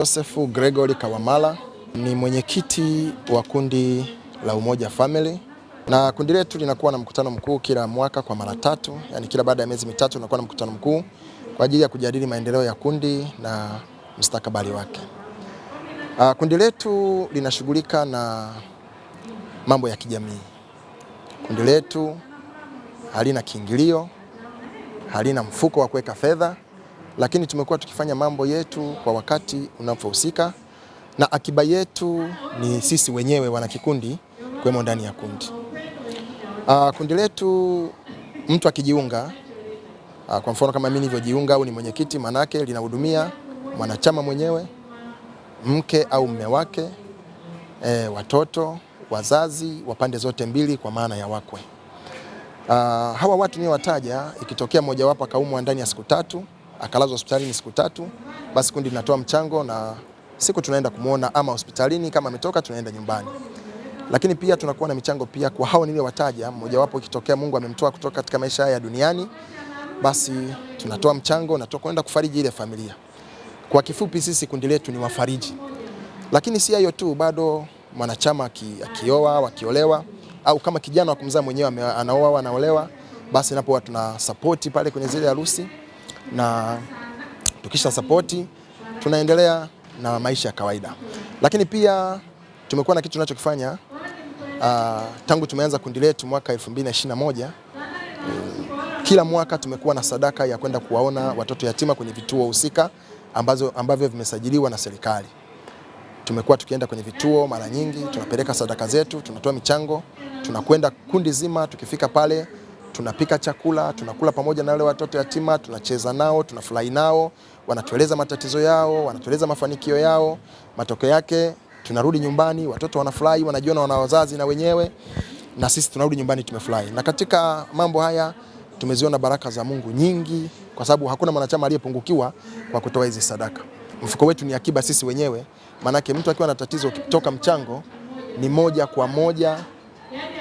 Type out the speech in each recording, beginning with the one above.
Joseph Gregory Kawamala ni mwenyekiti wa kundi la Umoja Family, na kundi letu linakuwa na mkutano mkuu kila mwaka kwa mara 3, yani kila baada ya miezi mitatu tunakuwa na mkutano mkuu kwa ajili ya kujadili maendeleo ya kundi na mustakabali wake. Kundi letu linashughulika na mambo ya kijamii. Kundi letu halina kiingilio, halina mfuko wa kuweka fedha, lakini tumekuwa tukifanya mambo yetu kwa wakati unapohusika, na akiba yetu ni sisi wenyewe wanakikundi kwemo ndani ya kundi. Kundi letu mtu akijiunga, kwa mfano kama mimi nilivyojiunga au ni mwenyekiti, manake linahudumia mwanachama mwenyewe, mke au mume wake, watoto, wazazi wa pande zote mbili kwa maana ya wakwe. Hawa watu niwataja, ikitokea mmoja wapo akaumwa ndani ya siku 3, akalazwa hospitalini siku 3, basi kundi linatoa mchango na siku tunaenda kumuona ama hospitalini, kama ametoka tunaenda nyumbani. Lakini pia tunakuwa na michango pia kwa hao niliowataja, mmoja wapo ikitokea Mungu amemtoa kutoka katika maisha haya duniani, basi tunatoa mchango na tunakwenda kufariji ile familia. Kwa kifupi sisi kundi letu ni wafariji. Lakini si hayo tu, bado mwanachama akioa, wakiolewa, au kama kijana wa kumzaa mwenyewe anaoa, anaolewa, basi napo tuna support pale kwenye zile harusi, na tukisha support tunaendelea na maisha ya kawaida. Lakini pia tumekuwa na kitu tunachokifanya tangu tumeanza kundi letu mwaka 2021. Kila mwaka tumekuwa na sadaka ya kwenda kuwaona watoto yatima kwenye vituo husika ambavyo vimesajiliwa na serikali. Tumekuwa tukienda kwenye vituo mara nyingi, tunapeleka sadaka zetu, tunatoa michango, tunakwenda kundi zima, tukifika pale tunapika chakula, tunakula pamoja na wale watoto yatima, tunacheza nao, tunafurahi nao, wanatueleza matatizo yao, wanatueleza mafanikio yao. Matokeo yake tunarudi nyumbani, watoto wanafurahi, wanajiona wana wazazi na wenyewe, na sisi tunarudi nyumbani tumefurahi. Na katika mambo haya tumeziona baraka za Mungu nyingi, kwa sababu hakuna mwanachama aliyepungukiwa kwa kutoa hizi sadaka. Mfuko wetu ni akiba sisi wenyewe, manake mtu akiwa na tatizo ukitoka mchango ni moja kwa moja,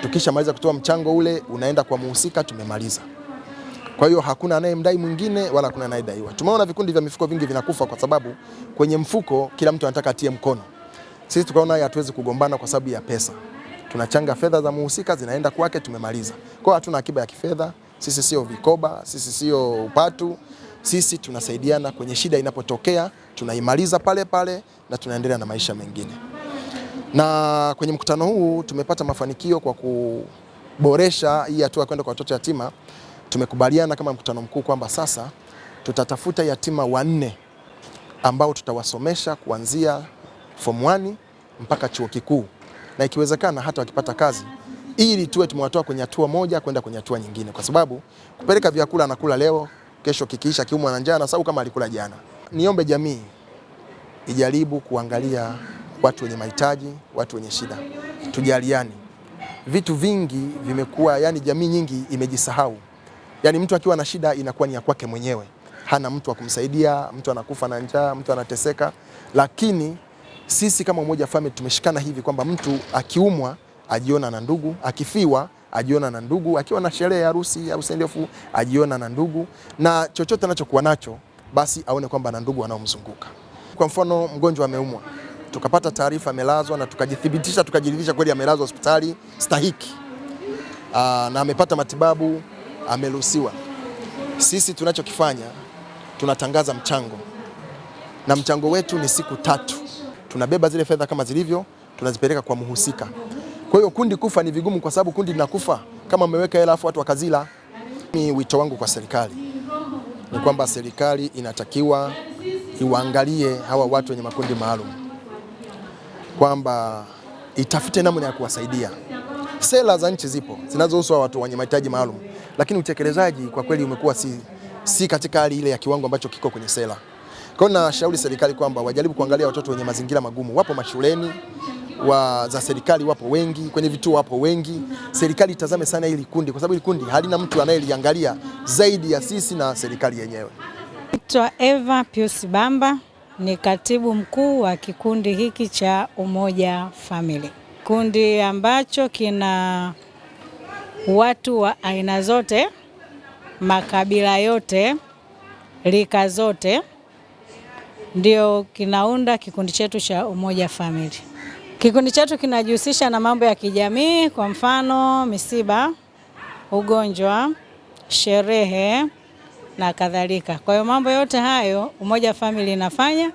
tukisha maliza kutoa mchango ule unaenda kwa muhusika, tumemaliza. Kwa hiyo hakuna anayemdai mwingine wala hakuna anayedaiwa. Tumeona vikundi vya mifuko vingi vinakufa kwa sababu kwenye mfuko kila mtu anataka atie mkono. Sisi tukaona hatuwezi kugombana kwa sababu ya pesa. Tunachanga fedha za muhusika zinaenda kwake, tumemaliza. Kwa hiyo hatuna akiba ya kifedha, sisi sio vikoba, sisi sio upatu. Sisi tunasaidiana kwenye shida inapotokea, tunaimaliza pale pale na tunaendelea na maisha mengine. Na kwenye mkutano huu tumepata mafanikio kwa kuboresha hii hatua kwenda kwa watoto yatima. Tumekubaliana kama mkutano mkuu kwamba sasa tutatafuta yatima 4 ambao tutawasomesha kuanzia form 1 mpaka chuo kikuu, na ikiwezekana hata wakipata kazi, ili tuwe tumewatoa kwenye hatua moja kwenda kwenye hatua nyingine, kwa sababu kupeleka vyakula anakula leo, kesho kikiisha kiumwa na njaa na sababu kama alikula jana. Niombe jamii ijaribu kuangalia watu wenye mahitaji, watu wenye shida. Tujaliani. Vitu vingi vimekuwa, yani jamii nyingi imejisahau. Yani mtu akiwa na shida inakuwa ni ya kwake mwenyewe. Hana mtu wa kumsaidia, mtu anakufa na njaa, mtu anateseka. Lakini sisi kama Umoja Family tumeshikana hivi kwamba mtu akiumwa ajiona na ndugu, akifiwa ajiona na ndugu, akiwa na sherehe ya harusi au sendefu ajiona na ndugu, na chochote anachokuwa nacho basi aone kwamba na ndugu wanaomzunguka. Kwa mfano mgonjwa ameumwa, tukapata taarifa amelazwa na tukajiridhisha kweli amelazwa hospitali stahiki, na amepata matibabu, ameruhusiwa. Sisi tunachokifanya tunatangaza mchango, na mchango wetu ni siku 3. Tunabeba zile fedha kama zilivyo, tunazipeleka kwa muhusika. Kwa hiyo kundi kufa ni vigumu, kwa sababu kundi linakufa kama mmeweka hela afu watu wakazila. Ni wito wangu kwa serikali ni kwamba serikali inatakiwa iwaangalie hawa watu wenye makundi maalum, kwamba itafute namna ya kuwasaidia. Sera za nchi zipo zinazohusu watu wenye mahitaji maalum, lakini utekelezaji kwa kweli umekuwa si katika hali ile ya kiwango ambacho kiko kwenye sera. Kwa hiyo nashauri serikali kwamba wajaribu kuangalia watoto wenye mazingira magumu. Wapo mashuleni za serikali, wapo wengi kwenye vituo, wapo wengi. Serikali itazame sana hili kundi, kwa sababu hili kundi halina mtu anayeliangalia zaidi ya sisi na serikali yenyewe. Naitwa Eva Pius Bamba, ni katibu mkuu wa kikundi hiki cha Umoja Family. Kundi ambacho kina watu wa aina zote, makabila yote, rika zote, ndio kinaunda kikundi chetu cha Umoja Family. Kikundi chetu kinajihusisha na mambo ya kijamii, kwa mfano misiba, ugonjwa, sherehe na kadhalika. Kwa hiyo mambo yote hayo Umoja Family inafanya,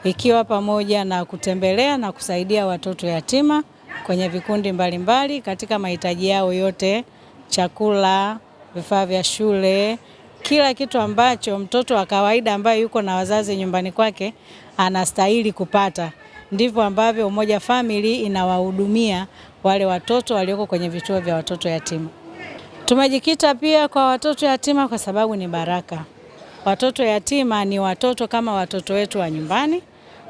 ikiwa pamoja na kutembelea na kusaidia watoto yatima kwenye vikundi mbalimbali katika mahitaji yao yote, chakula, vifaa vya shule, kila kitu ambacho mtoto wa kawaida ambaye yuko na wazazi nyumbani kwake anastahili kupata. Ndivyo ambavyo Umoja Family inawahudumia wale watoto walioko kwenye vituo vya watoto yatima. Tumejikita pia kwa watoto yatima kwa sababu ni baraka. Watoto yatima ni watoto kama watoto wetu wa nyumbani,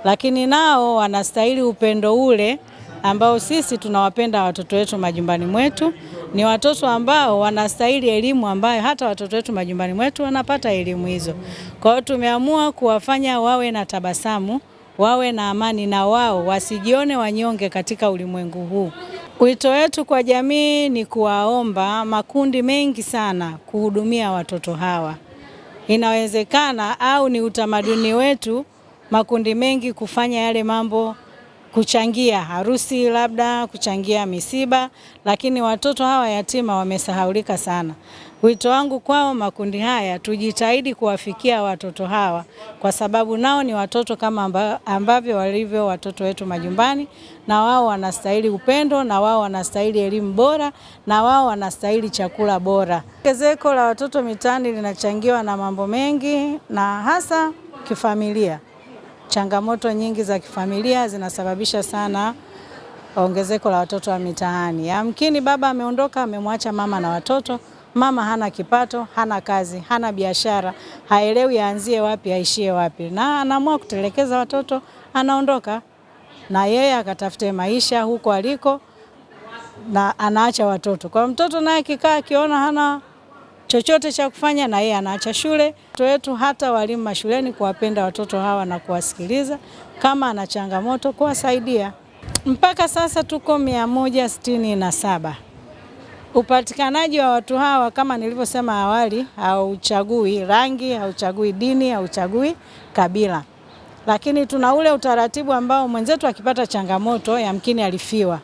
lakini nao wanastahili upendo ule ambao sisi tunawapenda watoto wetu majumbani mwetu. Ni watoto ambao wanastahili elimu ambayo hata watoto wetu majumbani mwetu wanapata elimu hizo. Kwa hiyo tumeamua kuwafanya wawe na tabasamu, wawe na amani, na wao wasijione wanyonge katika ulimwengu huu. Wito wetu kwa jamii ni kuwaomba makundi mengi sana kuhudumia watoto hawa. Inawezekana au ni utamaduni wetu makundi mengi kufanya yale mambo, kuchangia harusi, labda kuchangia misiba, lakini watoto hawa yatima wamesahaulika sana. Wito wangu kwao makundi haya, tujitahidi kuwafikia watoto hawa kwa sababu nao ni watoto kama ambavyo walivyo watoto wetu majumbani, na wao wanastahili upendo, na wao wanastahili elimu bora, na wao wanastahili chakula bora. Ongezeko la watoto mitaani linachangiwa na mambo mengi na hasa kifamilia. Changamoto nyingi za kifamilia zinasababisha sana ongezeko la watoto wa mitaani. Yamkini baba ameondoka, amemwacha mama na watoto. Mama hana kipato, hana kazi, hana biashara, haelewi aanzie wapi, aishie wapi, na anaamua kutelekeza watoto, anaondoka na yeye akatafute maisha huko aliko na anaacha watoto. Kwa mtoto naye kikaa akiona hana chochote cha kufanya, na yeye anaacha shule. Watoto wetu, hata walimu mashuleni, kuwapenda watoto hawa na kuwasikiliza, kama ana changamoto kuwasaidia. Mpaka sasa tuko 167. Upatikanaji wa watu hawa kama nilivyosema awali, hauchagui rangi, hauchagui dini, hauchagui kabila. Lakini tuna ule utaratibu ambao mwenzetu akipata changamoto, yamkini alifiwa,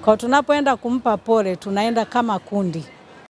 kwa tunapoenda kumpa pole tunaenda kama kundi.